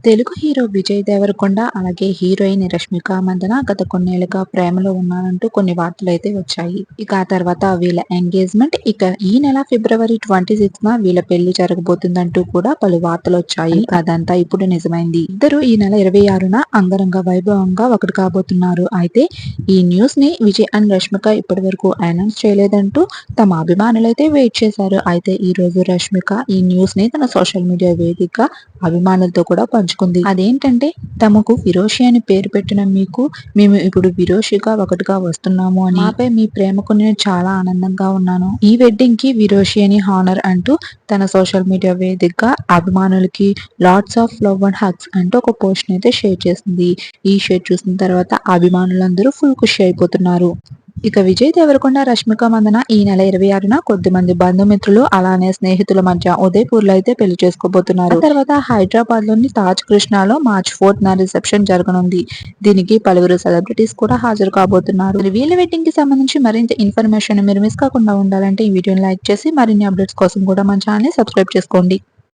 Telugu hero Vijay Devarakonda అలాగే heroine Rashmika Mandanna గత కొన్నేళ్లుగా ప్రేమలో ఉన్నారంటూ కొన్ని వార్తలైతే వచ్చాయి. ఇక ఆ తర్వాత వీళ్ళ ఎంగేజ్మెంట్ ఈ నెల ఫిబ్రవరి 26న వీళ్ళ పెళ్లి జరగబోతుందంటూ కూడా పలు వార్తలు వచ్చాయి. అదంతా ఇప్పుడు నిజమైంది. ఇద్దరు ఈ నెల 26న అంగరంగ వైభవంగా ఒకటి కాబోతున్నారు. అయితే ఈ న్యూస్ ని విజయ్ అండ్ రష్మిక ఇప్పటి వరకు అనౌన్స్ చేయలేదంటూ తమ అభిమానులైతే వెయిట్ చేశారు. అయితే ఈ రోజు రష్మిక ఈ న్యూస్ ని తన సోషల్ మీడియా వేదికగా అభిమానులతో కూడా పంచుకుంది. అదేంటంటే తమకు విరోషి అని పేరు పెట్టిన మేము ఇప్పుడు విరోషిగా ఒకటిగా వస్తున్నాము అని, ఆపై మీ ప్రేమకు నేను చాలా ఆనందంగా ఉన్నాను. ఈ వెడ్డింగ్ కి విరోషి అని హానర్ అంటూ తన సోషల్ మీడియా వేదికగా అభిమానులకి lots of love and hugs అంటూ ఒక పోస్ట్ అయితే షేర్ చేసింది. ఈ షేర్ చూసిన తర్వాత అభిమానులందరూ ఫుల్ ఖుషి అయిపోతున్నారు. ఇక విజయ్ దేవరకొండ రష్మిక మందన ఈ నెల 26న కొద్దిమంది బంధుమిత్రులు అలానే స్నేహితుల మధ్య ఉదయపూర్ లో అయితే పెళ్లి చేసుకోబోతున్నారు. తర్వాత హైదరాబాద్ లోని తాజ్ కృష్ణాలో మార్చ్ 4న రిసెప్షన్ జరగనుంది. దీనికి పలువురు సెలబ్రిటీస్ కూడా హాజరు కాబోతున్నారు. వీళ్ళ వెడ్డింగ్ కి సంబంధించి మరింత ఇన్ఫర్మేషన్ మీరు మిస్ కాకుండా ఉండాలంటే ఈ వీడియోని లైక్ చేసి మరిన్ని అప్డేట్స్ కోసం కూడా మన ఛానల్ ని సబ్స్క్రైబ్ చేసుకోండి.